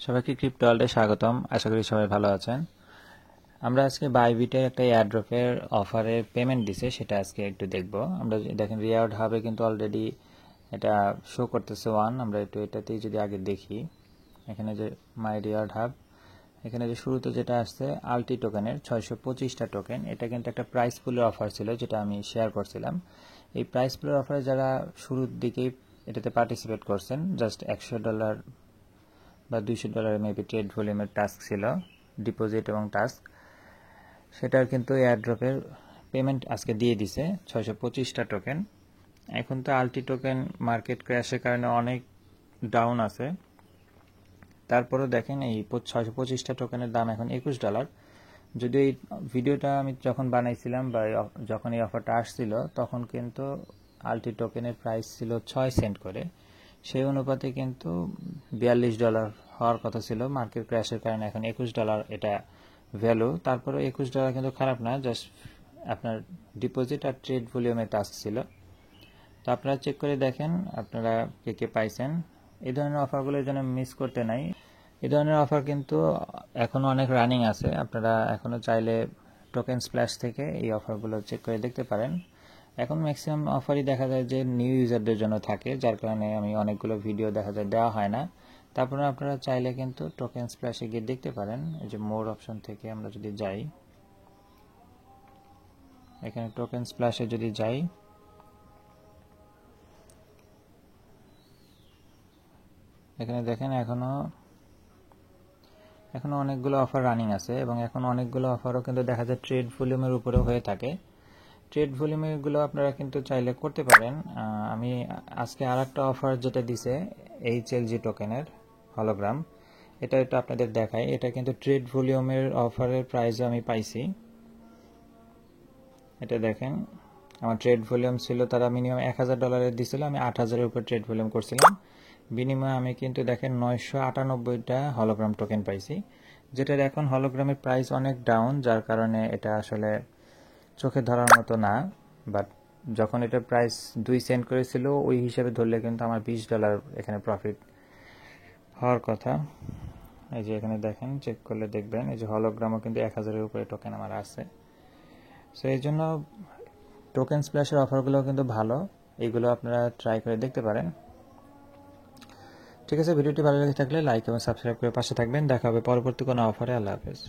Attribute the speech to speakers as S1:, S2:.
S1: সবাইকে ক্রিপ্টো ওয়ার্ল্ডে স্বাগতম। আশা করি সবাই ভালো আছেন। আমরা আজকে বাইবিটের একটা এয়ারড্রপের অফারে পেমেন্ট দিছে, সেটা আজকে একটু দেখব। আমরা দেখেন রিওয়ার্ড হাবে কিন্তু অলরেডি এটা শো করতেছে ওয়ান। আমরা একটু এটাতেই যদি আগে দেখি, এখানে যে মাই রিওয়ার্ড হাব, এখানে যে শুরুতে যেটা আসছে আলটি টোকেনের 625টা টোকেন, এটা কিন্তু একটা প্রাইস পুলের অফার ছিল যেটা আমি শেয়ার করছিলাম। এই প্রাইস পুলের অফারে যারা শুরুর দিকেই এটাতে পার্টিসিপেট করছেন, জাস্ট $100 বা $200 মেবি ট্রেড ভলিউমের টাস্ক ছিল, ডিপোজিট এবং টাস্ক, সেটার কিন্তু এয়ারড্রপের পেমেন্ট আজকে দিয়ে দিছে 625টা টোকেন। এখন তো আলটি টোকেন মার্কেট ক্র্যাশের কারণে অনেক ডাউন আছে, তারপরেও দেখেন এই 625টা টোকেনের দাম এখন $21। যদি এই ভিডিওটা আমি যখন বানাইছিলাম বা যখন এই অফারটা আসছিল তখন কিন্তু আলটি টোকেনের প্রাইস ছিল 6 সেন্ট করে। সেই অনুপাতে কিন্তু $42 হওয়ার কথা ছিল। মার্কেট ক্র্যাশের কারণে এখন $21 এটা ভ্যালু। তারপরে $21 কিন্তু খারাপ না, জাস্ট আপনার ডিপোজিট আর ট্রেড ভলিউমের টাস্ক ছিল। তো আপনারা চেক করে দেখেন আপনারা কে কে পাইছেন। এই ধরনের অফারগুলো যেন মিস করতে নাই। এই ধরনের অফার কিন্তু এখনও অনেক রানিং আছে, আপনারা এখনও চাইলে টোকেন স্প্ল্যাশ থেকে এই অফারগুলো চেক করে দেখতে পারেন। এখন ম্যাক্সিমাম অফারই দেখা যায় যে নিউ ইউজারদের জন্য থাকে, যার কারণে আমি অনেকগুলো ভিডিও দেখা যায় দেওয়া হয় না। তারপরে আপনারা চাইলে কিন্তু টোকেন স্প্ল্যাশে গিয়ে দেখতে পারেন। এই যে মোর অপশন থেকে আমরা যদি যাই, এখানে টোকেন স্প্ল্যাশে যদি যাই, এখানে দেখেন এখনো অনেকগুলো অফার রানিং আছে এবং এখন অনেকগুলো অফারও কিন্তু দেখা যায় ট্রেড ভলিউমের উপরেও হয়ে থাকে। ট্রেড ভলিউমগুলো আপনারা কিন্তু চাইলে করতে পারেন। আমি আজকে আর একটা অফার যেটা দিছে HLG টোকেনের হলোগ্রাম, এটা একটু আপনাদের দেখাই। এটা কিন্তু ট্রেড ভলিউমের অফারের প্রাইসও আমি পাইছি। এটা দেখেন আমার ট্রেড ভলিউম ছিল, তারা মিনিমাম $1000 দিছিল, আমি 8000-এর উপর ট্রেড ভলিউম করছিলাম। বিনিময়ে আমি কিন্তু দেখেন 998টা হলোগ্রাম টোকেন পাইছি, যেটার এখন হলোগ্রামের প্রাইস অনেক ডাউন, যার কারণে এটা আসলে চোখে ধরার মতো না। বাট যখন এটা প্রাইস 2 সেন্ট করেছিল ওই হিসাবে ধরলে কিন্তু আমার $20 এখানে প্রফিট হওয়ার কথা। এই যে এখানে দেখেন চেক করলে দেখবেন এই যে হলোগ্রামও কিন্তু 1000-এর উপরে টোকেন আমার আছে। সো এই জন্য টোকেন স্প্ল্যাশের অফারগুলো কিন্তু ভালো, এইগুলো আপনারা ট্রাই করে দেখতে পারেন। ঠিক আছে, ভিডিওটি ভালো লেগে থাকলে লাইক এবং সাবস্ক্রাইব করে পাশে থাকবেন। দেখা হবে পরবর্তী কোনো অফারে। আল্লাহ হাফেজ।